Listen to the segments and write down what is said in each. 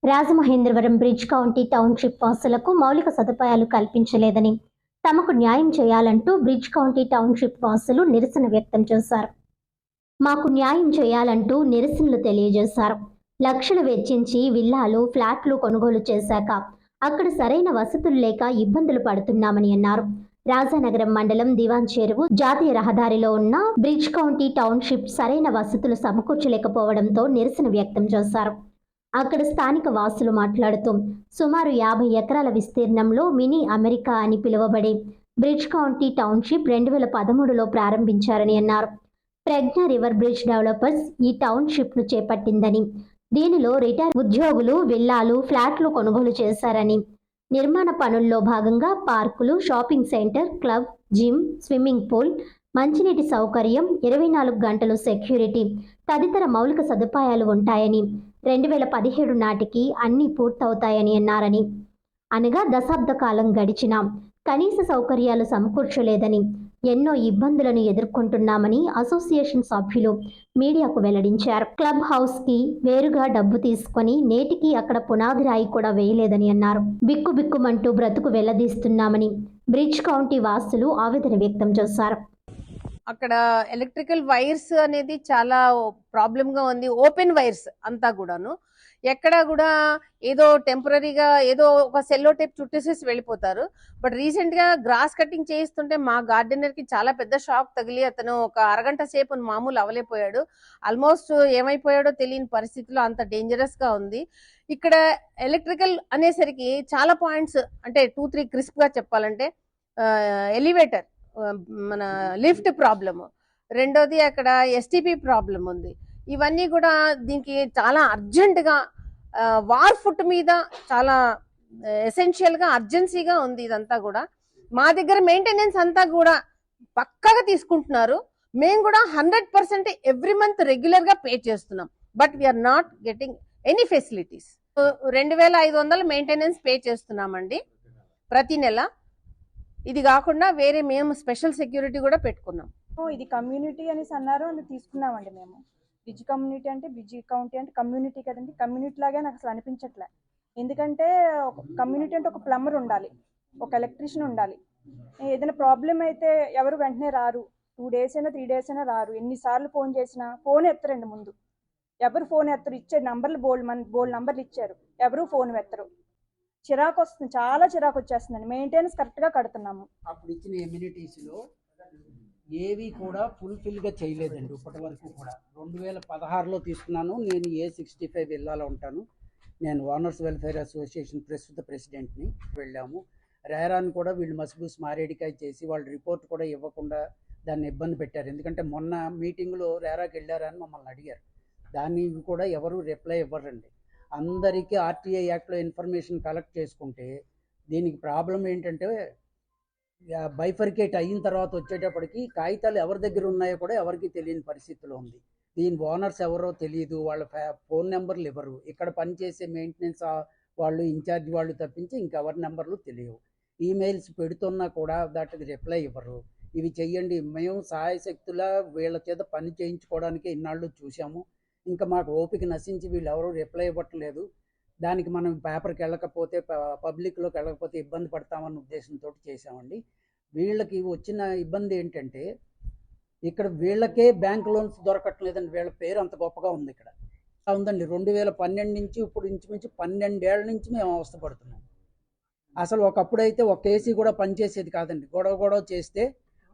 Rajamahendravaram bridge county township వాసులకు మౌలిక సదుపాయాలు కల్పించలేదని, తమకు న్యాయం చేయాలంటూ బ్రిడ్జ్ కౌంటీ టౌన్షిప్ వాసులు నిరసన వ్యక్తం చేశారు. మాకు న్యాయం చేయాలంటూ నిరసనలు తెలియజేశారు. లక్షలు వెచ్చించి విల్లాలు, ఫ్లాట్లు కొనుగోలు చేశాక అక్కడ సరైన వసతులు లేక ఇబ్బందులు పడుతున్నామని అన్నారు. రాజానగరం మండలం దివాన్ చెరువు జాతీయ రహదారిలో ఉన్న బ్రిడ్జ్ కౌంటీ టౌన్షిప్ సరైన వసతులు సమకూర్చలేకపోవడంతో నిరసన వ్యక్తం చేశారు. అక్కడ స్థానిక వాసులు మాట్లాడుతూ సుమారు 50 ఎకరాల విస్తీర్ణంలో మినీ అమెరికా అని పిలువబడే బ్రిడ్జ్ కౌంటీ టౌన్షిప్ 2013లో ప్రారంభించారని అన్నారు. ప్రజ్ఞ రివర్ బ్రిడ్జ్ డెవలపర్స్ ఈ టౌన్షిప్ను చేపట్టిందని, దీనిలో రిటైర్ ఉద్యోగులు విల్లాలు, ఫ్లాట్లు కొనుగోలు చేశారని, నిర్మాణ పనుల్లో భాగంగా పార్కులు, shopping centre, club, gym, swimming pool, మంచినీటి సౌకర్యం, 24 గంటలు సెక్యూరిటీ తదితర మౌలిక సదుపాయాలు ఉంటాయని, 2017 నాటికి అన్నీ పూర్తవుతాయని అన్నారని, అనగా దశాబ్ద కాలం గడిచినా కనీస సౌకర్యాలు సమకూర్చలేదని, ఎన్నో ఇబ్బందులను ఎదుర్కొంటున్నామని అసోసియేషన్ సభ్యులు మీడియాకు వెల్లడించారు. క్లబ్ హౌస్ కి వేరుగా డబ్బు తీసుకొని నేటికి అక్కడ పునాది రాయి కూడా వేయలేదని అన్నారు. బిక్కుబిక్కుమంటూ బ్రతుకు వెళ్లదీస్తున్నామని బ్రిడ్జ్ కౌంటీ వాసులు ఆవేదన వ్యక్తం చేశారు. అక్కడ ఎలక్ట్రికల్ వైర్స్ అనేది చాలా ప్రాబ్లంగా ఉంది. ఓపెన్ వైర్స్ అంతా కూడాను ఎక్కడ కూడా ఏదో టెంపరీగా ఏదో ఒక సెల్లో టేప్ చుట్టేసేసి వెళ్ళిపోతారు. బట్ రీసెంట్ గా గ్రాస్ కటింగ్ చేయిస్తుంటే మా గార్డెనర్ కి చాలా పెద్ద షాక్ తగిలి అతను ఒక అరగంట సేపు మామూలు అవలేకపోయాడు. ఆల్మోస్ట్ ఏమైపోయాడో తెలియని పరిస్థితిలో అంత డేంజరస్ గా ఉంది. ఇక్కడ ఎలక్ట్రికల్ అనేసరికి చాలా పాయింట్స్ అంటే 2-3 క్రిస్ప్ గా చెప్పాలంటే ఎలివేటర్, మన లిఫ్ట్ ప్రాబ్లమ్, రెండోది అక్కడ ఎస్టీపీ ప్రాబ్లం ఉంది. ఇవన్నీ కూడా దీనికి చాలా అర్జెంటుగా వార్ ఫుట్ మీద చాలా ఎసెన్షియల్గా అర్జెన్సీగా ఉంది. ఇదంతా కూడా మా దగ్గర మెయింటెనెన్స్ అంతా కూడా పక్కాగా తీసుకుంటున్నారు. మేము కూడా 100% ఎవ్రీ మంత్ రెగ్యులర్గా పే చేస్తున్నాం. But we are not getting any facilities. 2500 maintenance pay చేస్తున్నామండి ప్రతి నెల. ఇది కాకుండా వేరే మేము స్పెషల్ సెక్యూరిటీ కూడా పెట్టుకున్నాం. ఇది కమ్యూనిటీ అనేసి అన్నారు, అని తీసుకున్నామండి మేము. బ్రిడ్జ్ కమ్యూనిటీ అంటే బ్రిడ్జ్ కౌంటీ అంటే కమ్యూనిటీ కదండి. కమ్యూనిటీ లాగే నాకు అసలు అనిపించట్లే. ఎందుకంటే కమ్యూనిటీ అంటే ఒక ప్లంబర్ ఉండాలి, ఒక ఎలక్ట్రీషియన్ ఉండాలి. ఏదైనా ప్రాబ్లం అయితే ఎవరు వెంటనే రారు. 2 days అయినా 3 days అయినా రారు. ఎన్నిసార్లు ఫోన్ చేసినా ఫోన్ ఎత్తరండి. ముందు ఎవరు ఫోన్ ఎత్తరు. ఇచ్చే నంబర్లు బోల్డ్ నంబర్లు ఇచ్చారు, ఎవరు ఫోన్ ఎత్తరు. చిరాకు వస్తుంది, చాలా చిరాకు వచ్చేస్తుందండి. మెయింటెనెన్స్ కరెక్ట్గా కడుతున్నాము. అప్పుడు ఇచ్చిన ఎమ్యూనిటీస్లో ఏవి కూడా ఫుల్ఫిల్గా చేయలేదండి ఇప్పటి వరకు కూడా. 2016లో తీసుకున్నాను. నేను A65 విల్లాలో ఉంటాను. నేను ఓనర్స్ వెల్ఫేర్ అసోసియేషన్ ప్రస్తుత ప్రెసిడెంట్ని. వెళ్ళాము. రేరాని కూడా వీళ్ళు మసిబూసి మారేడికాయ చేసి వాళ్ళు రిపోర్ట్ కూడా ఇవ్వకుండా దాన్ని ఇబ్బంది పెట్టారు. ఎందుకంటే మొన్న మీటింగ్లో రేరాకి వెళ్ళారని మమ్మల్ని అడిగారు. దానికి కూడా ఎవరు రిప్లై ఇవ్వరండి. అందరికీ ఆర్టీఐ యాక్ట్లో ఇన్ఫర్మేషన్ కలెక్ట్ చేసుకుంటే దీనికి ప్రాబ్లం ఏంటంటే బైఫర్కేట్ అయిన తర్వాత వచ్చేటప్పటికి కాగితాలు ఎవరి దగ్గర ఉన్నాయో కూడా ఎవరికి తెలియని పరిస్థితిలో ఉంది. దీని ఓనర్స్ ఎవరో తెలియదు, వాళ్ళ ఫోన్ నెంబర్లు ఇవ్వరు. ఇక్కడ పనిచేసే మెయింటెనెన్స్ వాళ్ళు, ఇన్ఛార్జ్ వాళ్ళు తప్పించి ఇంకెవరి నెంబర్లు తెలియవు. ఈమెయిల్స్ పెడుతున్నా కూడా దాటికి రిప్లై ఇవ్వరు. ఇవి చెయ్యండి, మేము సహాయశక్తులా వీళ్ళ చేత పని చేయించుకోవడానికి ఇన్నాళ్ళు చూసాము. ఇంకా మాకు ఓపిక నశించి వీళ్ళు ఎవరు రిప్లై ఇవ్వట్లేదు. దానికి మనం పేపర్కి వెళ్ళకపోతే, పబ్లిక్లోకి వెళ్ళకపోతే ఇబ్బంది పడతామన్న ఉద్దేశంతో చేసామండి. వీళ్ళకి వచ్చిన ఇబ్బంది ఏంటంటే ఇక్కడ వీళ్ళకే బ్యాంక్ లోన్స్ దొరకట్లేదండి. వీళ్ళ పేరు అంత గొప్పగా ఉంది ఇక్కడ ఉందండి. 2012 నుంచి ఇప్పుడు ఇంచుమించు 12 ఏళ్ల నుంచి మేము అవస్థపడుతున్నాం. అసలు ఒకప్పుడైతే ఒక ఏసీ కూడా పనిచేసేది కాదండి. గొడవ చేస్తే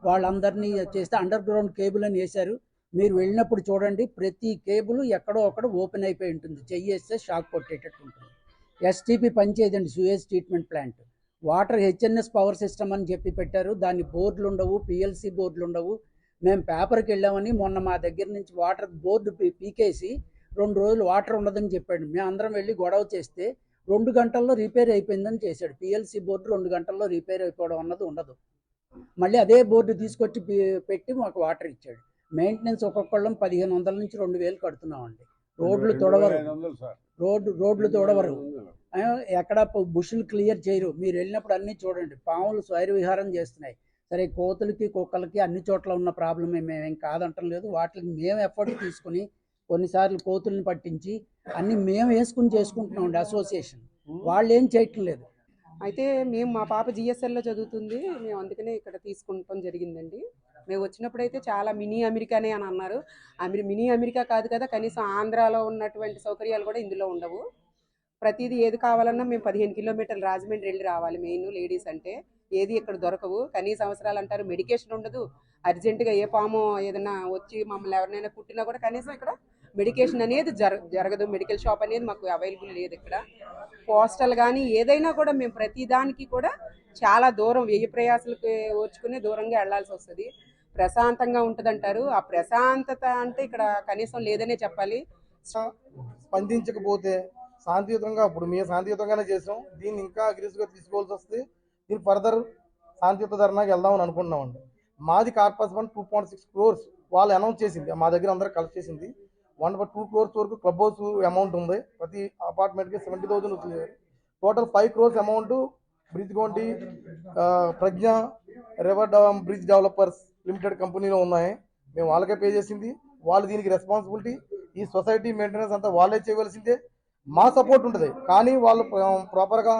వాళ్ళందరినీ చేస్తే అండర్ గ్రౌండ్ కేబుల్ అని వేశారు. మీరు వెళ్ళినప్పుడు చూడండి, ప్రతి కేబుల్ ఎక్కడో అక్కడ ఓపెన్ అయిపోయి ఉంటుంది. చెయ్యేస్తే షాక్ కొట్టేటట్టు ఉంటుంది. ఎస్టీపీ పనిచేయదండి, sewage treatment plant. Water HNS power system అని చెప్పి పెట్టారు. దాని బోర్డులు ఉండవు, పిఎల్సి బోర్డులు ఉండవు. మేము పేపర్కి వెళ్ళామని మొన్న మా దగ్గర నుంచి వాటర్ బోర్డు పీకేసి 2 రోజులు వాటర్ ఉండదని చెప్పాడు. మేము అందరం వెళ్ళి గొడవ చేస్తే 2 గంటల్లో రిపేర్ అయిపోయిందని చేశాడు. పిఎల్సి బోర్డు 2 గంటల్లో రిపేర్ అయిపోవడం అన్నది ఉండదు. మళ్ళీ అదే బోర్డు తీసుకొచ్చి పెట్టి మాకు వాటర్ ఇచ్చాడు. మెయింటెనెన్స్ ఒక్కొక్కళ్ళం 1500 నుంచి 2000 కడుతున్నామండి. రోడ్లు తొడవరు, ఎక్కడ బుషులు క్లియర్ చేయరు. మీరు వెళ్ళినప్పుడు అన్నీ చూడండి, పాములు స్వైర విహారం చేస్తున్నాయి. సరే, కోతులకి కుక్కలకి అన్ని చోట్ల ఉన్న ప్రాబ్లమే, మేమేం కాదంటం లేదు. వాటికి మేము ఎఫర్ట్ తీసుకుని కొన్నిసార్లు కోతుల్ని పట్టించి అన్ని మేము వేసుకుని చేసుకుంటున్నాం అసోసియేషన్, వాళ్ళు ఏం చేయటం లేదు. అయితే మేము మా పాప జిఎస్ఎల్లో చదువుతుంది, మేము అందుకనే ఇక్కడ తీసుకుంటాం జరిగిందండి. మేము వచ్చినప్పుడైతే చాలా మినీ అమెరికానే అని అన్నారు. మినీ అమెరికా కాదు కదా, కనీసం ఆంధ్రాలో ఉన్నటువంటి సౌకర్యాలు కూడా ఇందులో ఉండవు. ప్రతిదీ ఏది కావాలన్నా మేము 15 కిలోమీటర్లు రాజమండ్రి వెళ్ళి రావాలి. మెయిన్ లేడీస్ అంటే ఏది ఇక్కడ దొరకవు. కనీస అవసరాలు అంటారు, మెడికేషన్ ఉండదు. అర్జెంటుగా ఏ పాము ఏదైనా వచ్చి మమ్మల్ని ఎవరినైనా కుట్టినా కూడా కనీసం ఇక్కడ మెడికేషన్ అనేది జరగదు. మెడికల్ షాప్ అనేది మాకు అవైలబుల్ లేదు ఇక్కడ. పోస్టల్ కానీ ఏదైనా కూడా మేము ప్రతి దానికి కూడా చాలా దూరం, వ్యయ ప్రయాసాలకు ఓర్చుకుని దూరంగా వెళ్లాల్సి వస్తుంది. ప్రశాంతంగా ఉంటుంది అంటారు, ఆ ప్రశాంతత అంటే ఇక్కడ కనీసం లేదనే చెప్పాలి. స్పందించకపోతే శాంతియుతంగా, ఇప్పుడు మేము శాంతియుతంగానే చేసాం, దీన్ని ఇంకా అగ్రెసివ్గా తీసుకోవాల్సి వస్తే దీన్ని ఫర్దర్ శాంతియుత ధర్నాకి వెళ్దామని అనుకుంటున్నామండి. మాది కార్పస్ ఫండ్ 2.6 crores వాళ్ళు అనౌన్స్ చేసింది, మా దగ్గర అందరూ కలెక్ట్ చేసింది. 1.2 crores వరకు క్లబ్ హౌస్ అమౌంట్ ఉంది, ప్రతి అపార్ట్మెంట్కి 70,000 వచ్చింది. Total 5 crores amount bridge county Pragna river bridge developers limited కంపెనీలో ఉన్నాయి. మేము వాళ్ళకే పే చేసింది. వాళ్ళు దీనికి రెస్పాన్సిబిలిటీ, ఈ సొసైటీ మెయింటెనెన్స్ అంతా వాళ్ళే చేయవలసిందే. మా సపోర్ట్ ఉంటుంది, కానీ వాళ్ళు ప్రాపర్గా